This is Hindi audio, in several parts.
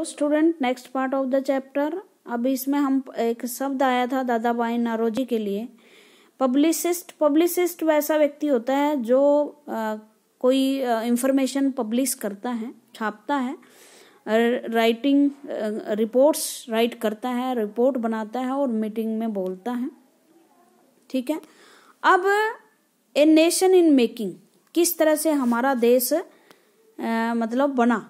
Student, next part of the chapter. अब इसमें हम एक शब्द आया था दादा भाई नौरोजी के लिए, पब्लिसिस्ट। पब्लिसिस्ट वैसा व्यक्ति होता है जो कोई इंफॉर्मेशन पब्लिश करता है, छापता है, राइटिंग रिपोर्ट्स राइट करता है, रिपोर्ट बनाता है और मीटिंग में बोलता है। ठीक है। अब ए नेशन इन मेकिंग, किस तरह से हमारा देश मतलब बना,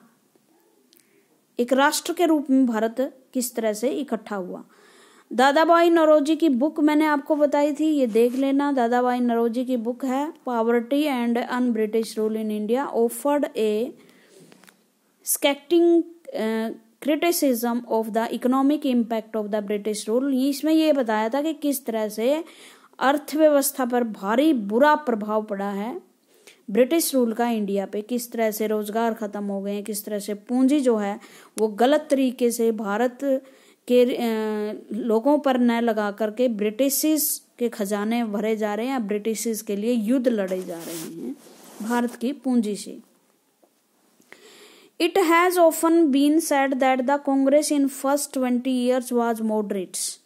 एक राष्ट्र के रूप में भारत किस तरह से इकट्ठा हुआ। दादा भाई नौरोजी की बुक मैंने आपको बताई थी, ये देख लेना। दादा भाई नौरोजी की बुक है poverty and un British rule in India, offered A skating criticism of the economic impact of the British rule. इसमें ये बताया था कि किस तरह से अर्थव्यवस्था पर भारी बुरा प्रभाव पड़ा है ब्रिटिश रूल का इंडिया पे, किस तरह से रोजगार खत्म हो गए हैं, किस तरह से पूंजी जो है वो गलत तरीके से भारत के लोगों पर न लगा करके ब्रिटिश के खजाने भरे जा रहे हैं, ब्रिटिश के लिए युद्ध लड़े जा रहे हैं भारत की पूंजी से। It has often been said that the Congress in first 20 years was moderates.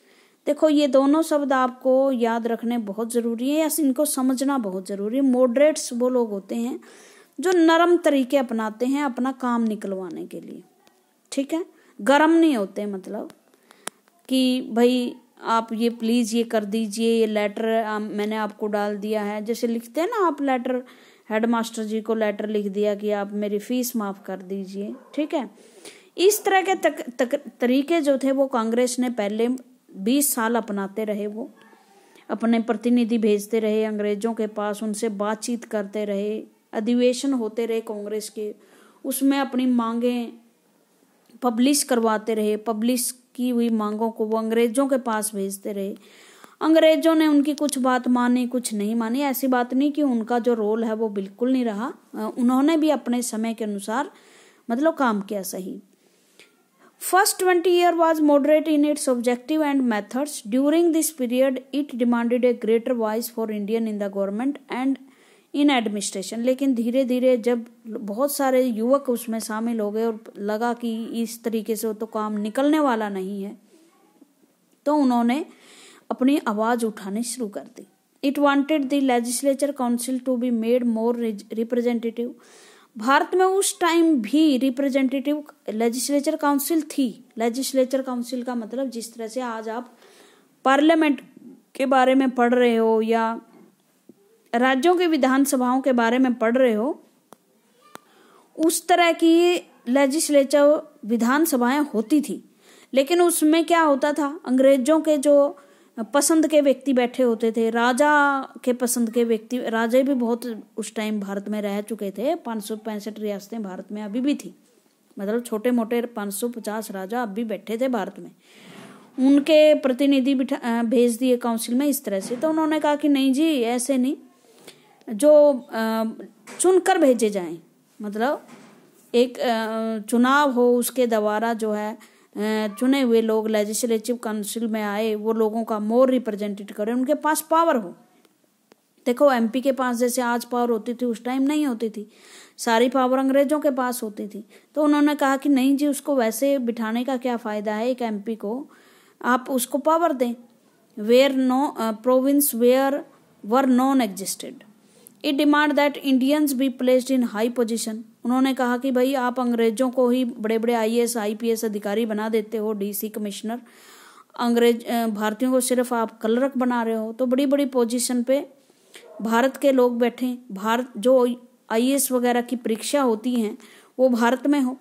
देखो ये दोनों शब्द आपको याद रखने बहुत जरूरी है, या इनको समझना बहुत जरूरी है। मॉडरेट्स वो लोग होते हैं जो नरम तरीके अपनाते हैं अपना काम निकलवाने के लिए। ठीक है, गरम नहीं होते, मतलब कि भाई आप ये प्लीज ये कर दीजिए, ये लेटर मैंने आपको डाल दिया है, जैसे लिखते हैं ना आप लेटर, हेडमास्टर जी को लेटर लिख दिया कि आप मेरी फीस माफ कर दीजिए। ठीक है, इस तरह के तरीके जो थे वो कांग्रेस ने पहले 20 साल अपनाते रहे। वो अपने प्रतिनिधि भेजते रहे अंग्रेजों के पास, उनसे बातचीत करते रहे, अधिवेशन होते रहे कांग्रेस के, उसमें अपनी मांगें पब्लिश करवाते रहे, पब्लिश की हुई मांगों को वो अंग्रेजों के पास भेजते रहे। अंग्रेजों ने उनकी कुछ बात मानी, कुछ नहीं मानी। ऐसी बात नहीं कि उनका जो रोल है वो बिल्कुल नहीं रहा, उन्होंने भी अपने समय के अनुसार मतलब काम किया सही। First 20 years was moderate in its objective and methods. During this period, it demanded a greater voice for Indian in the government and in administration. लेकिन धीरे धीरे जब बहुत सारे युवक उसमें शामिल हो गए और लगा कि इस तरीके से तो काम निकलने वाला नहीं है, तो उन्होंने अपनी आवाज उठानी शुरू कर दी। It wanted the legislature council to be made more representative. Bharat में उस टाइम भी रिप्रेजेंटेटिव लेजिस्लेचर काउंसिल थी। लेजिस्लेचर काउंसिल का मतलब जिस तरह से आज आप पार्लियामेंट के बारे में पढ़ रहे हो या राज्यों की विधानसभाओं के बारे में पढ़ रहे हो, उस तरह की लेजिस्लेचर विधानसभाएं होती थी। लेकिन उसमें क्या होता था, अंग्रेजों के जो पसंद के व्यक्ति बैठे होते थे, राजा के पसंद के व्यक्ति, राजा भी बहुत उस टाइम भारत में रह चुके थे। 565 रियासतें भारत में अभी भी थी, मतलब छोटे मोटे 550 राजा अब भी बैठे थे भारत में। उनके प्रतिनिधि भेज दिए काउंसिल में इस तरह से। तो उन्होंने कहा कि नहीं जी, ऐसे नहीं, जो चुनकर भेजे जाएं, मतलब एक चुनाव हो, उसके द्वारा जो है चुने हुए लोग लेजिस्लेटिव काउंसिल में आए, वो लोगों का मोर रिप्रेजेंटेट करें, उनके पास पावर हो। देखो एमपी के पास जैसे आज पावर होती थी, उस टाइम नहीं होती थी, सारी पावर अंग्रेजों के पास होती थी। तो उन्होंने कहा कि नहीं जी, उसको वैसे बिठाने का क्या फायदा है, एक एमपी को आप उसको पावर दें। Where no province where were non existed, it demand that Indians be placed in high position. उन्होंने कहा कि भाई आप अंग्रेजों को ही बड़े बड़े आईएएस आईपीएस अधिकारी बना देते हो, डीसी कमिश्नर, अंग्रेज भारतीयों को सिर्फ आप कलरक बना रहे हो। तो बड़ी बड़ी पोजीशन पे भारत के लोग बैठे, भारत जो आईएएस वगैरह की परीक्षा होती हैं वो भारत में हो।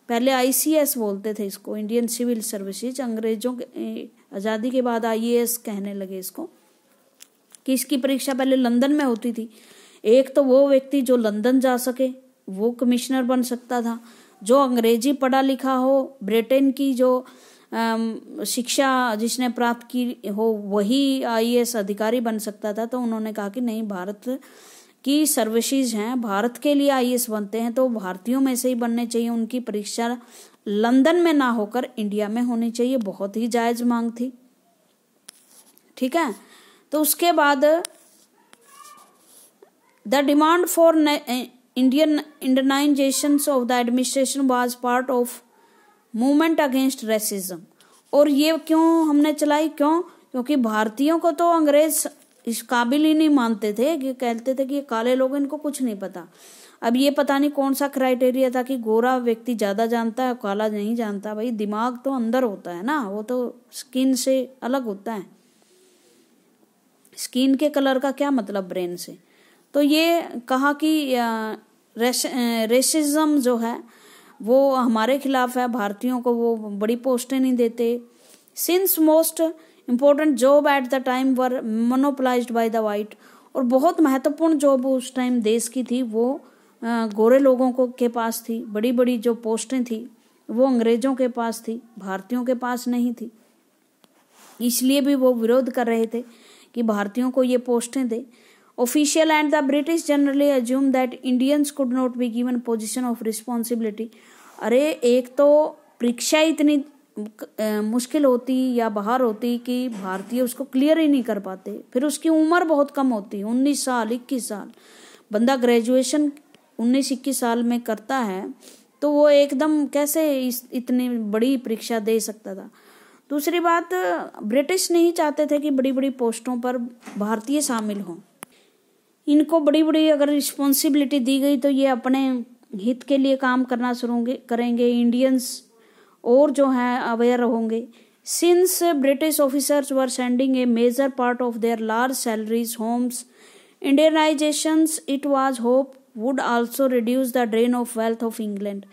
पहले आईसीएस बोलते थे इसको, इंडियन सिविल सर्विसेज, अंग्रेजों के आज़ादी के बाद आईएएस कहने लगे इसको, कि इसकी परीक्षा पहले लंदन में होती थी। एक तो वो व्यक्ति जो लंदन जा सके वो कमिश्नर बन सकता था, जो अंग्रेजी पढ़ा लिखा हो, ब्रिटेन की जो शिक्षा जिसने प्राप्त की हो, वही आईएएस अधिकारी बन सकता था। तो उन्होंने कहा कि नहीं, भारत की सर्विसेज हैं, भारत के लिए आईएएस बनते हैं तो भारतीयों में से ही बनने चाहिए, उनकी परीक्षा लंदन में ना होकर इंडिया में होनी चाहिए। बहुत ही जायज मांग थी। ठीक है, तो उसके बाद the demand for Indianization of the administration was part of movement against racism. और ये क्यों हमने चलाई, क्योंकि भारतीयों को तो अंग्रेज इस काबिल ही नहीं मानते थे, कि कहते थे कि ये काले लोग, इनको कुछ नहीं पता। अब ये पता नहीं कौन सा क्राइटेरिया था कि गोरा व्यक्ति ज्यादा जानता है, काला नहीं जानता। भाई दिमाग तो अंदर होता है ना, वो तो स्किन से अलग होता है। स्किन के कलर का क्या मतलब ब्रेन से। तो ये कहा कि रेसिज्म जो है वो हमारे खिलाफ है, भारतीयों को वो बड़ी पोस्टें नहीं देते। Since most important job at the time were monopolised by the white. और बहुत महत्वपूर्ण जॉब उस टाइम देश की थी वो गोरे लोगों को के पास थी। बड़ी बड़ी जो पोस्टें थी वो अंग्रेजों के पास थी, भारतीयों के पास नहीं थी। इसलिए भी वो विरोध कर रहे थे कि भारतीयों को ये पोस्टें दे। Official and the British generally assume that Indians could not be given position of responsibility. अरे एक तो परीक्षा इतनी मुश्किल होती या बाहर होती कि भारतीय उसको क्लियर ही नहीं कर पाते। फिर उसकी उम्र बहुत कम होती, 19 साल 21 साल। बंदा ग्रेजुएशन 19-21 साल में करता है तो वो एकदम कैसे इतनी बड़ी परीक्षा दे सकता था। दूसरी बात, ब्रिटिश नहीं चाहते थे कि बड़ी बड़ी पोस्टों पर भारतीय शामिल हों। इनको बड़ी बड़ी अगर रिस्पॉन्सिबिलिटी दी गई तो ये अपने हित के लिए काम करना शुरू करेंगे। इंडियंस और जो है अवेयर होंगे। Since British officers were sending a major part of their large salaries homes, Indianisations it was hope would also reduce the drain of wealth of England.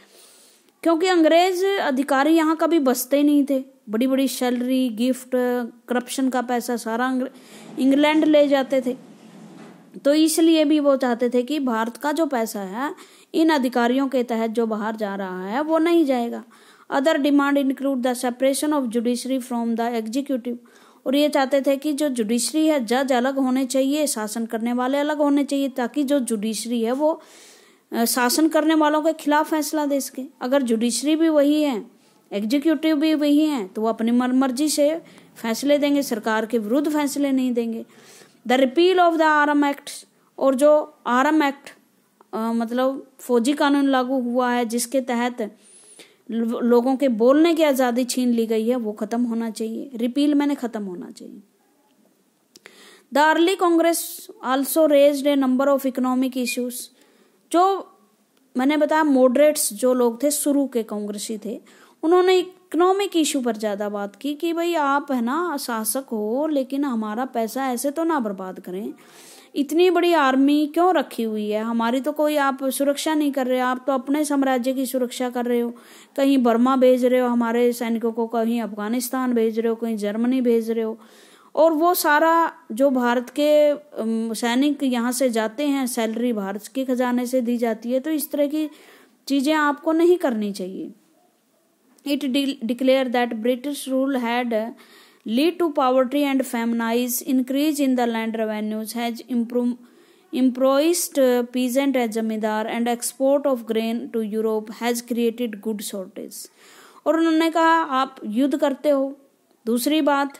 क्योंकि अंग्रेज अधिकारी यहाँ कभी बसते ही नहीं थे। बड़ी बड़ी सैलरी, गिफ्ट, करप्शन का पैसा सारा इंग्लैंड ले जाते थे। तो इसलिए भी वो चाहते थे कि भारत का जो पैसा है इन अधिकारियों के तहत जो बाहर जा रहा है वो नहीं जाएगा। Other demand include the separation of judiciary from the executive. और ये चाहते थे कि जो जुडिशरी है, जज अलग होने चाहिए, शासन करने वाले अलग होने चाहिए, ताकि जो जुडिशरी है वो शासन करने वालों के खिलाफ फैसला दे सके। अगर जुडिशरी भी वही है, एग्जीक्यूटिव भी वही है, तो वो अपनी मर्जी से फैसले देंगे, सरकार के विरुद्ध फैसले नहीं देंगे। The repeal of the arm act. और जो आर्म एक्ट मतलब फौजी कानून लागू हुआ है जिसके तहत लोगों के बोलने की आज़ादी छीन ली गई है, वो खत्म होना चाहिए। रिपील मैंने खत्म होना चाहिए। The early Congress also raised A number of economic issues. जो मैंने बताया मॉडरेट्स जो लोग थे, शुरू के कांग्रेसी थे, उन्होंने इकोनॉमिक इशू पर ज़्यादा बात की कि भाई आप है ना शासक हो, लेकिन हमारा पैसा ऐसे तो ना बर्बाद करें। इतनी बड़ी आर्मी क्यों रखी हुई है, हमारी तो कोई आप सुरक्षा नहीं कर रहे। आप तो अपने साम्राज्य की सुरक्षा कर रहे हो, कहीं बर्मा भेज रहे हो हमारे सैनिकों को, कहीं अफगानिस्तान भेज रहे हो, कहीं जर्मनी भेज रहे हो। और वो सारा जो भारत के सैनिक यहाँ से जाते हैं, सैलरी भारत के खजाने से दी जाती है। तो इस तरह की चीज़ें आपको नहीं करनी चाहिए। It declared that British rule had lead to poverty and famines, increase in the land revenues, has impoverished peasant as zamindar, and export of grain to Europe has created good shortage। और उन्होंने कहा आप युद्ध करते हो। दूसरी बात,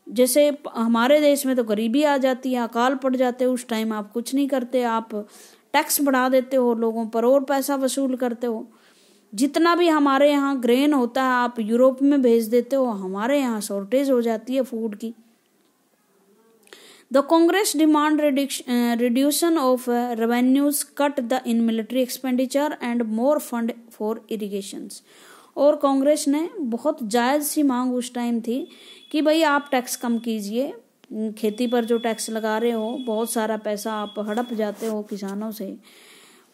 जैसे हमारे देश में तो गरीबी आ जाती है, अकाल पड़ जाते हैं, उस टाइम आप कुछ नहीं करते, आप टैक्स बढ़ा देते हो लोगों पर और पैसा वसूल करते हो। जितना भी हमारे यहाँ ग्रेन होता है आप यूरोप में भेज देते हो, हमारे यहाँ शॉर्टेज हो जाती है फूड की। The Congress demand reduction of revenues, cut the in military expenditure and more fund for irrigations. और कांग्रेस ने बहुत जायज़ सी मांग उस टाइम थी कि भाई आप टैक्स कम कीजिए, खेती पर जो टैक्स लगा रहे हो, बहुत सारा पैसा आप हड़प जाते हो किसानों से,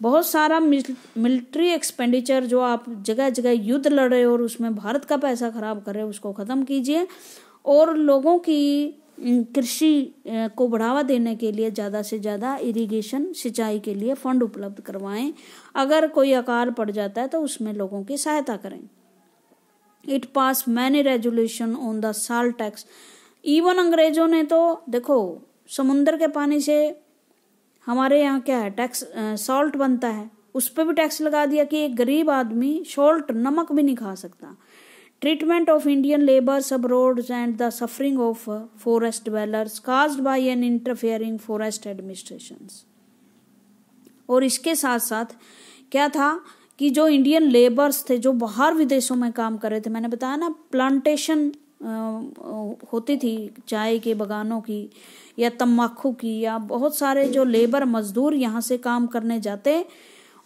बहुत सारा मिलिट्री एक्सपेंडिचर जो आप जगह जगह युद्ध लड़ रहे हो और उसमें भारत का पैसा खराब कर रहे हो, उसको ख़त्म कीजिए। और लोगों की कृषि को बढ़ावा देने के लिए ज़्यादा से ज़्यादा इरिगेशन, सिंचाई के लिए फंड उपलब्ध करवाएं। अगर कोई अकाल पड़ जाता है तो उसमें लोगों की सहायता करें। It pass many resolution on the salt tax. Even अंग्रेजों ने तो देखो समुद्र के पानी से हमारे यहाँ क्या है, टैक्स सॉल्ट बनता है, उस पर भी टैक्स लगा दिया कि एक गरीब आदमी सॉल्ट नमक भी नहीं खा सकता। Treatment of Indian labours abroad and the suffering of forest dwellers caused by an interfering forest administrations. और इसके साथ साथ क्या था कि जो इंडियन लेबर्स थे जो बाहर विदेशों में काम कर रहे थे, मैंने बताया ना प्लांटेशन होती थी चाय के बगानों की या तम्बाकू की, या बहुत सारे जो लेबर मजदूर यहाँ से काम करने जाते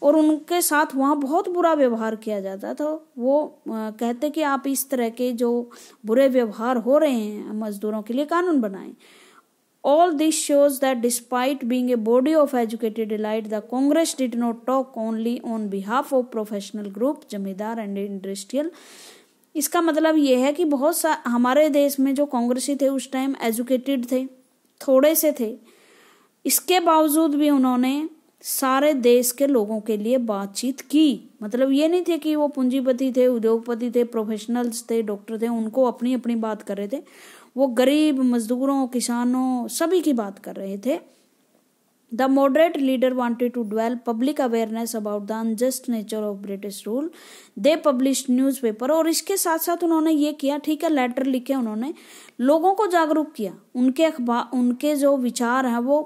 और उनके साथ वहाँ बहुत बुरा व्यवहार किया जाता था। वो कहते कि आप इस तरह के जो बुरे व्यवहार हो रहे हैं मजदूरों के लिए कानून बनाएं। All this shows that despite being a body of educated elite, the Congress did not talk only on behalf of professional group, जमींदार and industrial। इसका मतलब ये है कि बहुत हमारे देश में जो कांग्रेसी थे उस टाइम एजुकेटेड थे, थोड़े से थे, इसके बावजूद भी उन्होंने सारे देश के लोगों के लिए बातचीत की। मतलब ये नहीं थे कि वो पूंजीपति थे, उद्योगपति थे, प्रोफेशनल्स थे, डॉक्टर थे, उनको अपनी अपनी बात कर रहे थे। वो गरीब, मजदूरों, किसानों, सभी की बात कर रहे थे। The moderate leader wanted to develop public awareness about the unjust nature of British rule. They published newspaper, और इसके साथ साथ उन्होंने ये किया, ठीक है, लेटर लिखे, उन्होंने लोगों को जागरूक किया। उनके जो विचार हैं वो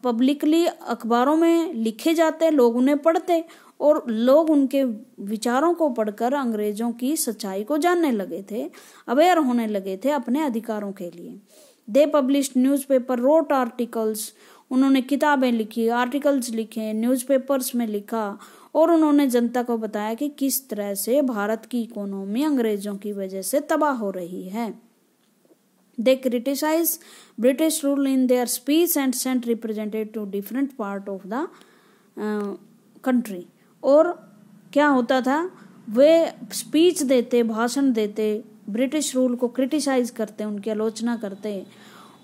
पब्लिकली अखबारों में लिखे जाते, लोग उन्हें पढ़ते और लोग उनके विचारों को पढ़कर अंग्रेजों की सच्चाई को जानने लगे थे, अवेयर होने लगे थे अपने अधिकारों के लिए। दे पब्लिश्ड न्यूज़पेपर, रोट आर्टिकल्स, उन्होंने किताबें लिखी, आर्टिकल्स लिखे, न्यूज़पेपर्स में लिखा, और उन्होंने जनता को बताया कि किस तरह से भारत की इकोनॉमी अंग्रेजों की वजह से तबाह हो रही है। They criticize British rule in their speech and sent representatives to different part of the country। और क्या होता था, वे स्पीच देते, भाषण देते, ब्रिटिश रूल को क्रिटिसाइज करते, उनकी आलोचना करते,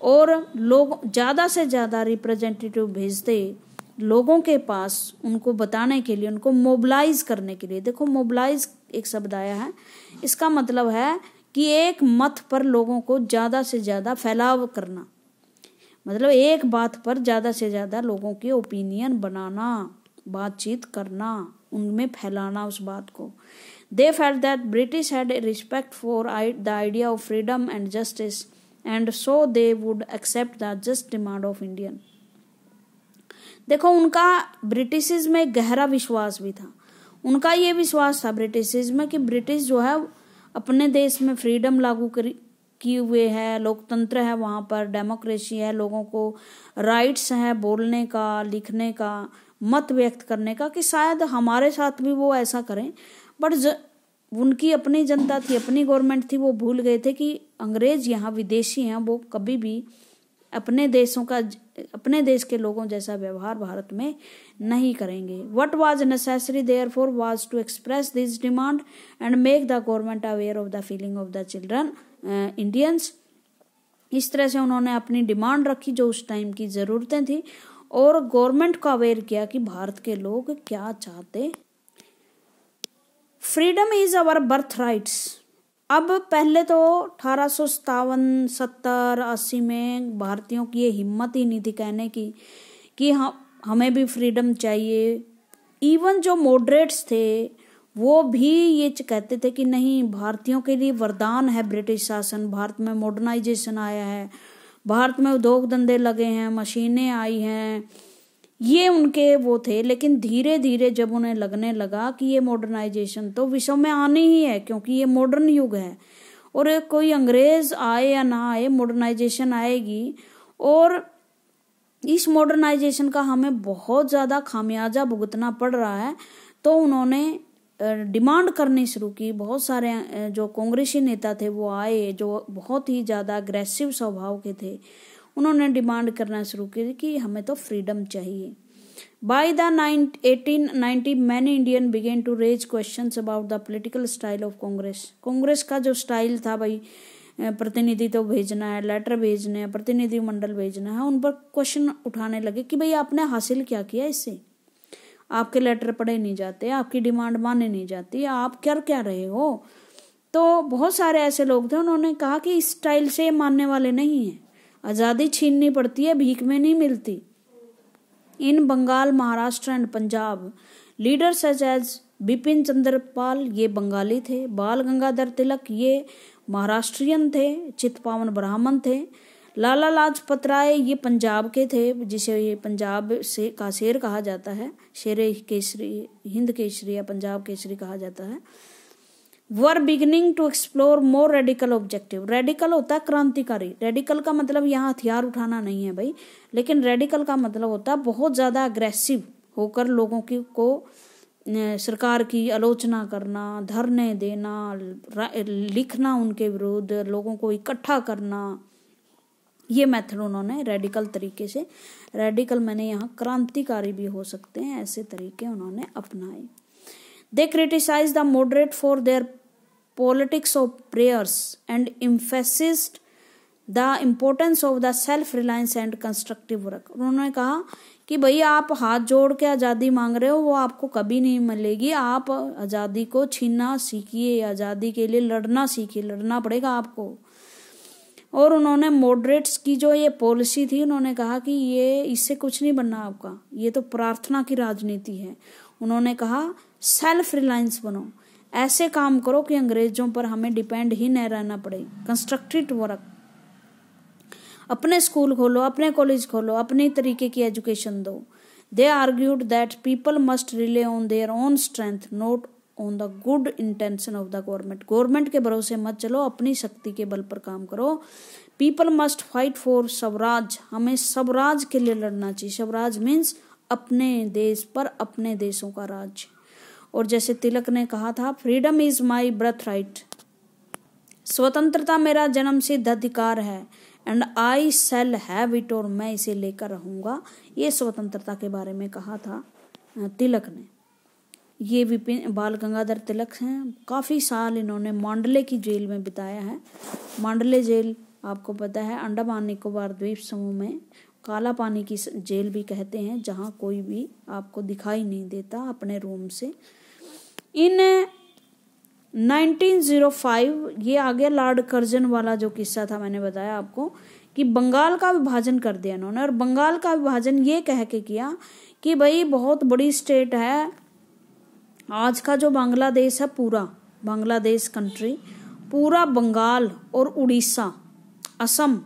और लोग ज़्यादा से ज़्यादा रिप्रेजेंटेटिव भेजते लोगों के पास उनको बताने के लिए, उनको मोबिलाइज करने के लिए। देखो, मोबिलाइज एक शब्द आया है, इसका मतलब है कि एक मत पर लोगों को ज़्यादा से ज़्यादा फैलाव करना, मतलब एक बात पर ज़्यादा से ज़्यादा लोगों की ओपिनियन बनाना, बातचीत करना, उनमें फैलाना उस बात को। They felt that British had a respect for the idea of freedom and justice and so they would accept the just demand of Indian. देखो, उनका ब्रिटिशिज में गहरा विश्वास भी था। उनका ये विश्वास था ब्रिटिशिज में कि ब्रिटिश जो है अपने देश में फ्रीडम लागू किए हुए है, लोकतंत्र है, वहाँ पर डेमोक्रेसी है, लोगों को राइट्स है बोलने का, लिखने का, मत व्यक्त करने का, कि शायद हमारे साथ भी वो ऐसा करें। बट उनकी अपनी जनता थी, अपनी गवर्नमेंट थी, वो भूल गए थे कि अंग्रेज यहाँ विदेशी हैं, वो कभी भी अपने देश के लोगों जैसा व्यवहार भारत में नहीं करेंगे। What was necessary therefore was to express this demand and make the government aware of the feeling of the children Indians. इस तरह से उन्होंने अपनी डिमांड रखी जो उस टाइम की ज़रूरतें थी, और गवर्नमेंट को अवेयर किया कि भारत के लोग क्या चाहते। Freedom is our birth rights. अब पहले तो 1857, 70, 80 में भारतीयों की ये हिम्मत ही नहीं थी कहने की कि हमें भी फ्रीडम चाहिए। इवन जो मॉडरेट्स थे वो भी ये कहते थे कि नहीं, भारतीयों के लिए वरदान है ब्रिटिश शासन, भारत में मॉडर्नाइजेशन आया है, भारत में उद्योग धंधे लगे हैं, मशीनें आई हैं, ये उनके वो थे। लेकिन धीरे धीरे जब उन्हें लगने लगा कि ये मॉडर्नाइजेशन तो विश्व में आनी ही है, क्योंकि ये मॉडर्न युग है और कोई अंग्रेज आए या ना आए, मॉडर्नाइजेशन आएगी, और इस मॉडर्नाइजेशन का हमें बहुत ज़्यादा खामियाजा भुगतना पड़ रहा है। तो उन्होंने डिमांड करनी शुरू की। बहुत सारे जो कांग्रेसी नेता थे वो आए, जो बहुत ही ज़्यादा अग्रेसिव स्वभाव के थे, उन्होंने डिमांड करना शुरू की कि हमें तो फ्रीडम चाहिए। By the 1890 many Indian began to raise questions about the political style of Congress. Congress का जो स्टाइल था, भाई प्रतिनिधि तो भेजना है, लेटर भेजने हैं, प्रतिनिधि मंडल भेजना है, उन पर क्वेश्चन उठाने लगे कि भाई आपने हासिल क्या किया इससे, आपके लेटर पढ़े नहीं जाते, आपकी डिमांड माने नहीं जाती, आप कर क्या रहे हो। तो बहुत सारे ऐसे लोग थे, उन्होंने कहा कि इस स्टाइल से मानने वाले नहीं हैं, आज़ादी छीननी पड़ती है, भीख में नहीं मिलती। In Bengal, Maharashtra and Punjab leaders such as Bipin Chandra Pal, ये बंगाली थे, बाल गंगाधर तिलक ये महाराष्ट्रियन थे, चित्पावन ब्राह्मण थे, लाला लाजपत राय ये पंजाब के थे, जिसे ये पंजाब से का शेर कहा जाता है, शेरे केसरी, हिंद केसरी या पंजाब केसरी कहा जाता है। Were beginning to explore more radical objective. Radical होता है क्रांतिकारी, रेडिकल का मतलब यहाँ हथियार उठाना नहीं है भाई, लेकिन रेडिकल का मतलब होता है बहुत ज्यादा अग्रेसिव होकर लोगों को सरकार की आलोचना करना, धरने देना, लिखना उनके विरुद्ध, लोगों को इकट्ठा करना। ये मेथड उन्होंने रेडिकल तरीके से, रेडिकल मैंने यहाँ क्रांतिकारी भी हो सकते हैं, ऐसे तरीके उन्होंने अपनाए। They criticized the moderate for their politics of prayers and emphasized the importance of the self-reliance and constructive work। उन्होंने कहा कि भाई आप हाथ जोड़ के आज़ादी मांग रहे हो, वो आपको कभी नहीं मिलेगी। आप आज़ादी को छीनना सीखिए, आज़ादी के लिए लड़ना सीखिए, लड़ना पड़ेगा आपको। और उन्होंने मॉडरेट्स की जो ये पॉलिसी थी, उन्होंने कहा कि ये इससे कुछ नहीं बनना आपका, ये तो प्रार्थना की राजनीति है। उन्होंने कहा सेल्फ रिलायंस बनो, ऐसे काम करो कि अंग्रेजों पर हमें डिपेंड ही न रहना पड़े। कंस्ट्रक्टिव वर्क, अपने स्कूल खोलो, अपने कॉलेज खोलो, अपने तरीके की एजुकेशन दो। They argued that people must rely on their own strength not on the good intention of the government. Government के भरोसे मत चलो, अपनी शक्ति के बल पर काम करो। People must fight for Swaraj, हमें स्वराज के लिए लड़ना चाहिए। स्वराज मीन्स अपने देश पर, अपने देशों का राज्य। और जैसे तिलक ने कहा था, freedom is my birth right, स्वतंत्रता मेरा जन्म सिद्ध अधिकार है, and I shall have it, और मैं इसे लेकर रहूंगा। ये स्वतंत्रता के बारे में कहा था तिलक ने। ये विपिन बाल गंगाधर तिलक हैं। काफ़ी साल इन्होंने मांडले की जेल में बिताया है। मांडले जेल आपको पता है अंडमान निकोबार द्वीप समूह में काला पानी की जेल भी कहते हैं, जहां कोई भी आपको दिखाई नहीं देता अपने रूम से। इन 1905 ये आ गया लॉर्ड कर्जन वाला जो किस्सा था, मैंने बताया आपको कि बंगाल का विभाजन कर दिया इन्होंने। और बंगाल का विभाजन ये कह के किया कि भाई बहुत बड़ी स्टेट है, आज का जो बांग्लादेश है, पूरा बांग्लादेश कंट्री, पूरा बंगाल और उड़ीसा, असम,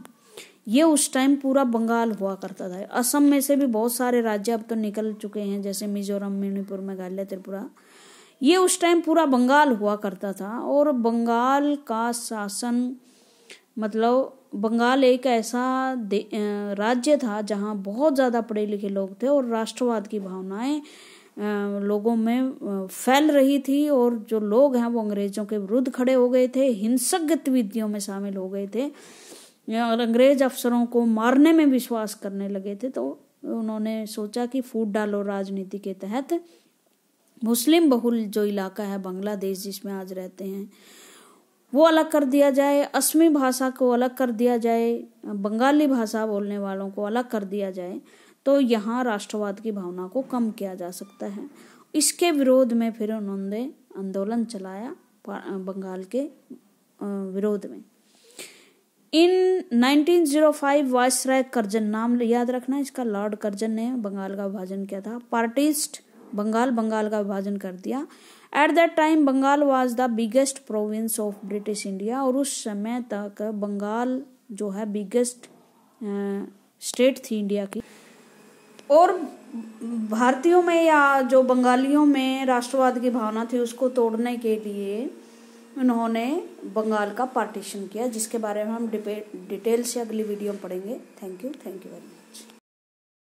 ये उस टाइम पूरा बंगाल हुआ करता था। असम में से भी बहुत सारे राज्य अब तो निकल चुके हैं, जैसे मिजोरम, मणिपुर, मेघालय, त्रिपुरा। ये उस टाइम पूरा बंगाल हुआ करता था। और बंगाल का शासन, मतलब बंगाल एक ऐसा राज्य था जहाँ बहुत ज़्यादा पढ़े लिखे लोग थे, और राष्ट्रवाद की भावनाएं लोगों में फैल रही थी। और जो लोग हैं वो अंग्रेजों के विरुद्ध खड़े हो गए थे, हिंसक गतिविधियों में शामिल हो गए थे, और अंग्रेज अफसरों को मारने में विश्वास करने लगे थे। तो उन्होंने सोचा कि फूट डालो राजनीति के तहत मुस्लिम बहुल जो इलाका है बांग्लादेश जिसमें आज रहते हैं, वो अलग कर दिया जाए, असमी भाषा को अलग कर दिया जाए, बंगाली भाषा बोलने वालों को अलग कर दिया जाए, तो यहाँ राष्ट्रवाद की भावना को कम किया जा सकता है। इसके विरोध में फिर उन्होंने आंदोलन चलाया बंगाल के विरोध में। इन 1905 वायसराय कर्जन, नाम याद रखना इसका, लॉर्ड कर्जन ने बंगाल का विभाजन किया था। पार्टिस्ट बंगाल का विभाजन कर दिया। At that time Bengal was the biggest province of British India, और उस समय तक बंगाल जो है बिगेस्ट स्टेट थी इंडिया की। और भारतीयों में या जो बंगालियों में राष्ट्रवाद की भावना थी उसको तोड़ने के लिए उन्होंने बंगाल का पार्टीशन किया, जिसके बारे में हम डिटेल से अगली वीडियो में पढ़ेंगे। Thank you very much.